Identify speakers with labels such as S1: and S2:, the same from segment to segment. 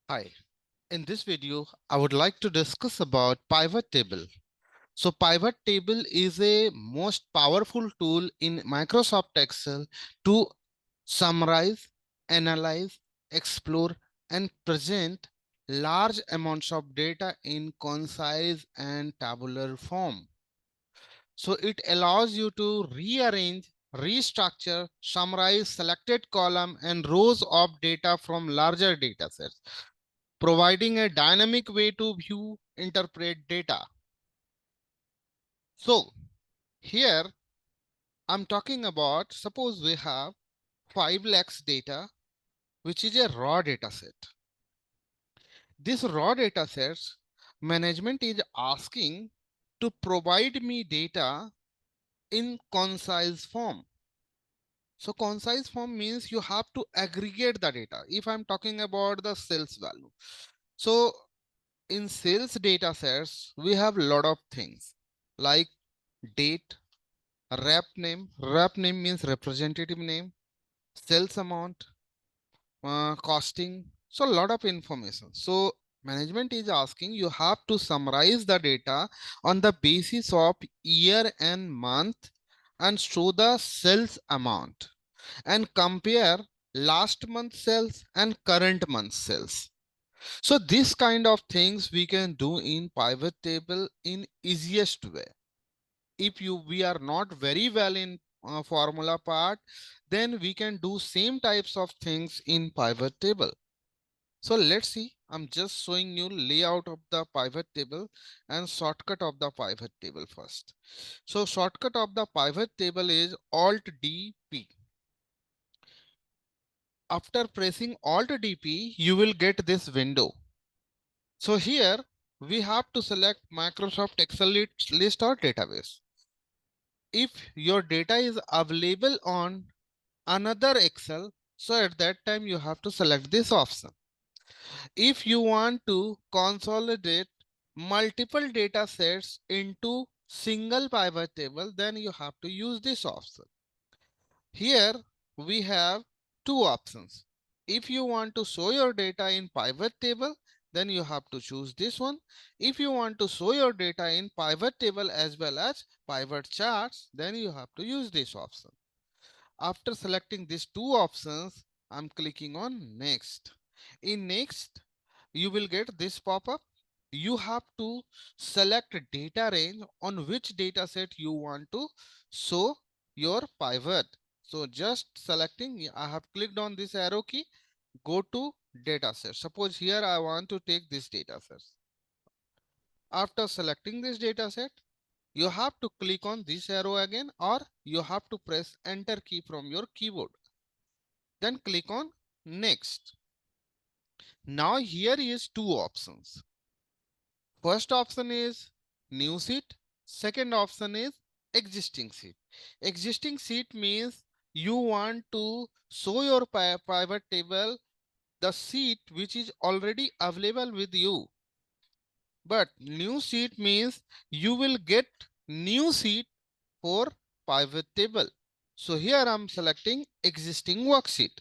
S1: Hi, in this video, I would like to discuss about pivot table. So pivot table is a most powerful tool in Microsoft Excel to summarize, analyze, explore, and present large amounts of data in concise and tabular form. So it allows you to rearrange, restructure, summarize selected column and rows of data from larger data sets, providing a dynamic way to view, interpret data. So here I'm talking about, suppose we have 5 lakhs data, which is a raw data set. This raw data sets, management is asking to provide me data in concise form. So concise form means you have to aggregate the data. If I'm talking about the sales value. So in sales data sets, we have a lot of things like date, rep name means representative name, sales amount, costing. So a lot of information. So management is asking you have to summarize the data on the basis of year and month and show the sales amount and compare last month sales and current month sales. So this kind of things we can do in pivot table in easiest way. If we are not very well in formula part, then we can do same types of things in pivot table. So let's see, I'm just showing you layout of the pivot table and shortcut of the pivot table first. So shortcut of the pivot table is Alt D P. After pressing Alt D P, you will get this window. So here we have to select Microsoft Excel list or database. If your data is available on another Excel, so at that time you have to select this option. If you want to consolidate multiple data sets into single pivot table, then you have to use this option. Here we have two options. If you want to show your data in pivot table, then you have to choose this one. If you want to show your data in pivot table as well as pivot charts, then you have to use this option. After selecting these two options, I'm clicking on next. In next, you will get this pop-up. You have to select data range on which data set you want to show your pivot. So just selecting, I have clicked on this arrow key, go to data set. Suppose here I want to take this data set. After selecting this data set, you have to click on this arrow again, or you have to press enter key from your keyboard. Then click on next. Now here is two options. First option is new sheet. Second option is existing sheet. Existing sheet means you want to show your pivot table the sheet which is already available with you. But new sheet means you will get new sheet for pivot table. So here I'm selecting existing worksheet.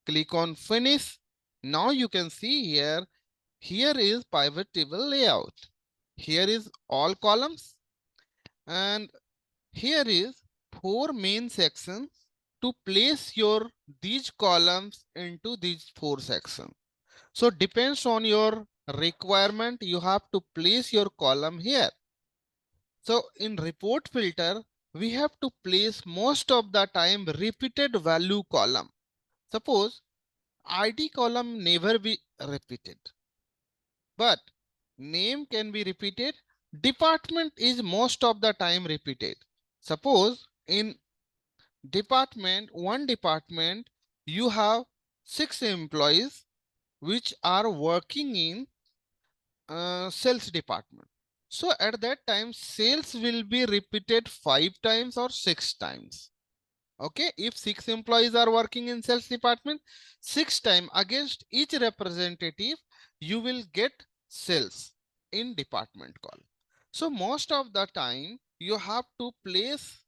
S1: Click on finish. Now you can see here is pivot table layout. Here is all columns and here is four main sections to place your these columns into these four sections. So depends on your requirement, you have to place your column here. So in report filter, we have to place most of the time repeated value column. Suppose ID column never be repeated, but name can be repeated. Department is most of the time repeated. Suppose in one department, you have 6 employees which are working in sales department. So at that time, sales will be repeated 5 times or 6 times. Okay, if 6 employees are working in sales department, 6 times against each representative, you will get sales in department call. So most of the time, you have to place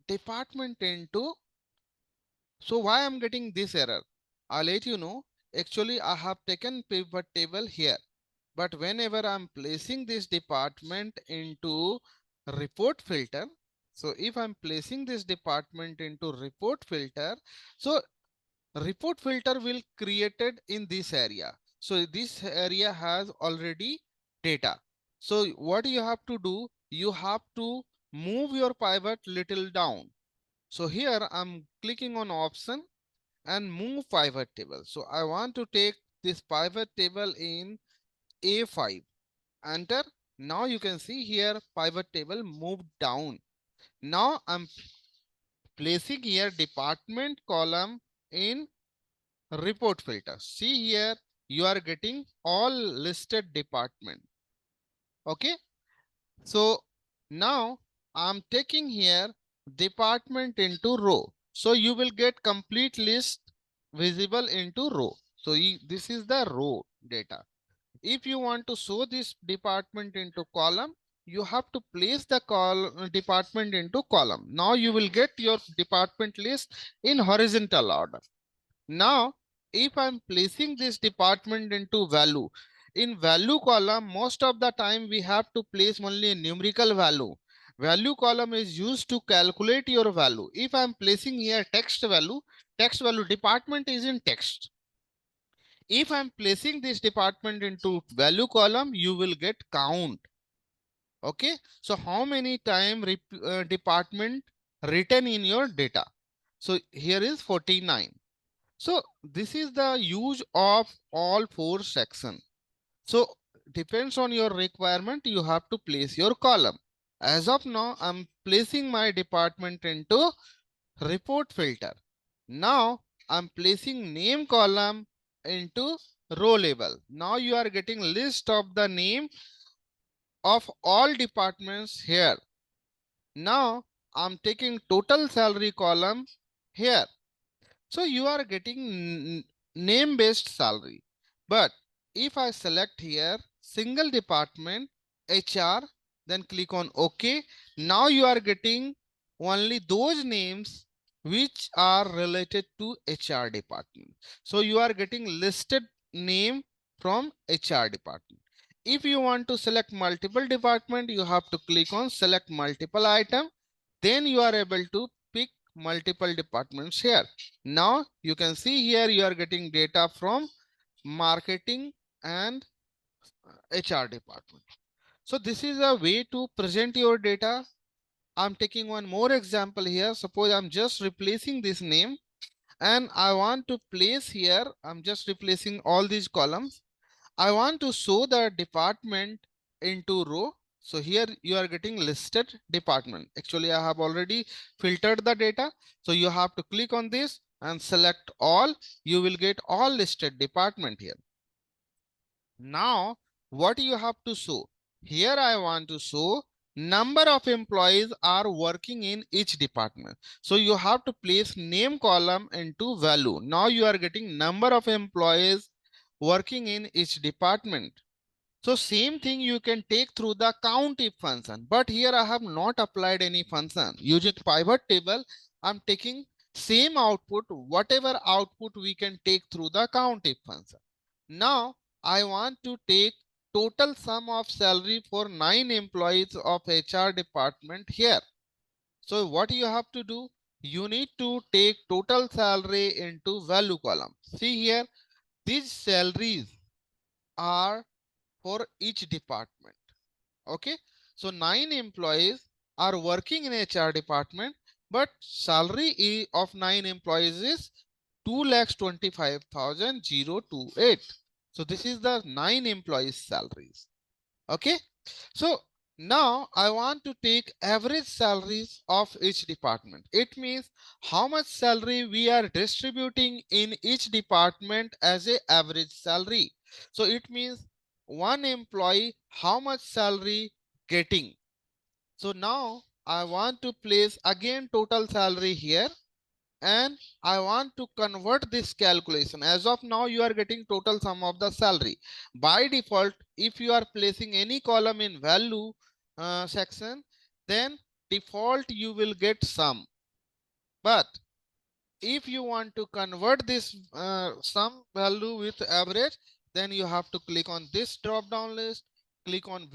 S1: department into. So why I'm getting this error? I'll let you know. Actually, I have taken pivot table here. But whenever I'm placing this department into report filter, so if I'm placing this department into report filter, so report filter will created in this area. So this area has already data. So what you have to do, you have to move your pivot little down. So here I'm clicking on option and move pivot table. So I want to take this pivot table in A5. Enter. Now you can see here pivot table moved down. Now I'm placing here department column in report filter. See here, you are getting all listed department. Okay. So now I'm taking here department into row. So you will get complete list visible into row. So this is the row data. If you want to show this department into column, you have to place the department into column. Now you will get your department list in horizontal order. Now, if I'm placing this department into value, in value column, most of the time we have to place only a numerical value. Value column is used to calculate your value. If I'm placing here text value department is in text. If I'm placing this department into value column, you will get count. Okay. So how many time department written in your data? So here is 49. So this is the use of all four section. So depends on your requirement, you have to place your column. As of now, I'm placing my department into report filter. Now I'm placing name column into row label. Now you are getting list of the name of all departments here. Now I'm taking total salary column here. So you are getting name based salary. But if I select here single department HR, then click on OK. Now you are getting only those names which are related to HR department. So you are getting listed name from HR department. If you want to select multiple department, you have to click on select multiple item. Then you are able to pick multiple departments here. Now you can see here you are getting data from marketing and HR department. So this is a way to present your data. I'm taking one more example here. Suppose I'm just replacing this name and I want to place here, I'm just replacing all these columns. I want to show the department into row. So here you are getting listed department. Actually, I have already filtered the data. So you have to click on this and select all. You will get all listed department here. Now, what you have to show? Here I want to show number of employees are working in each department. So you have to place name column into value. Now you are getting number of employees working in each department. So same thing you can take through the count if function, but here I have not applied any function. Using pivot table, I'm taking same output, whatever output we can take through the count if function. Now I want to take total sum of salary for 9 employees of HR department here. So what you have to do? You need to take total salary into value column. See here, these salaries are for each department. Okay. So 9 employees are working in HR department, but salary of 9 employees is 2,25,028. So this is the 9 employees salaries. Okay. So now I want to take average salaries of each department. It means how much salary we are distributing in each department as a average salary. So it means one employee how much salary getting. So now I want to place again total salary here and I want to convert this calculation. As of now, you are getting total sum of the salary. By default, if you are placing any column in value section, then default you will get sum. But If you want to convert this sum value with average, then you have to click on this drop down list, click on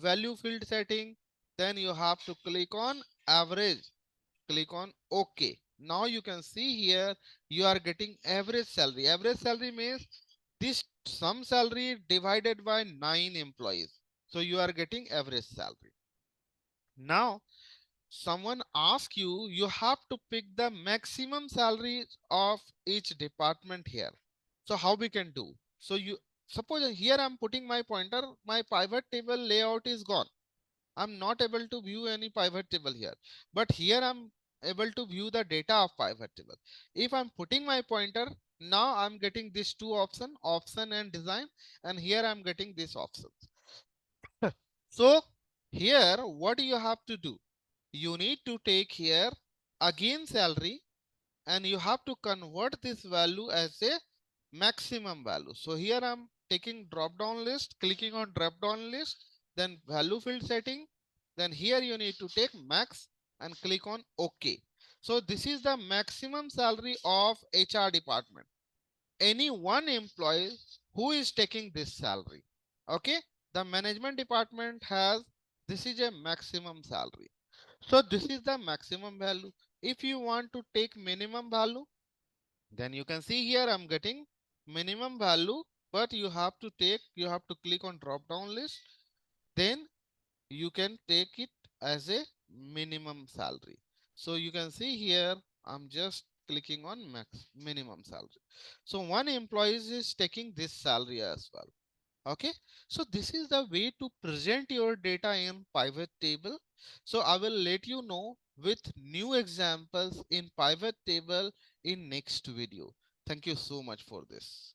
S1: value field setting, then you have to click on average, click on OK. Now you can see here you are getting average salary. Average salary means this sum salary divided by 9 employees. So you are getting average salary. Now someone asks you, you have to pick the maximum salary of each department here. So how we can do? So you suppose here I'm putting my pointer, my pivot table layout is gone. I'm not able to view any pivot table here, but here I'm able to view the data of pivot table. If I'm putting my pointer, now I'm getting these two option and design, and here I'm getting these options. So here what you have to do, you need to take here again salary, and you have to convert this value as a maximum value. So here I'm taking drop down list, clicking on drop down list, then value field setting, then here you need to take max and click on OK. So this is the maximum salary of HR department. Any one employee who is taking this salary. Okay, the management department has, this is a maximum salary. So this is the maximum value. If you want to take minimum value, then you can see here I'm getting minimum value, but you have to click on drop down list, then you can take it as a minimum salary. So you can see here I'm just clicking on max minimum salary. So one employee is taking this salary as well. Okay, so this is the way to present your data in pivot table. So I will let you know with new examples in pivot table in next video. Thank you so much for this.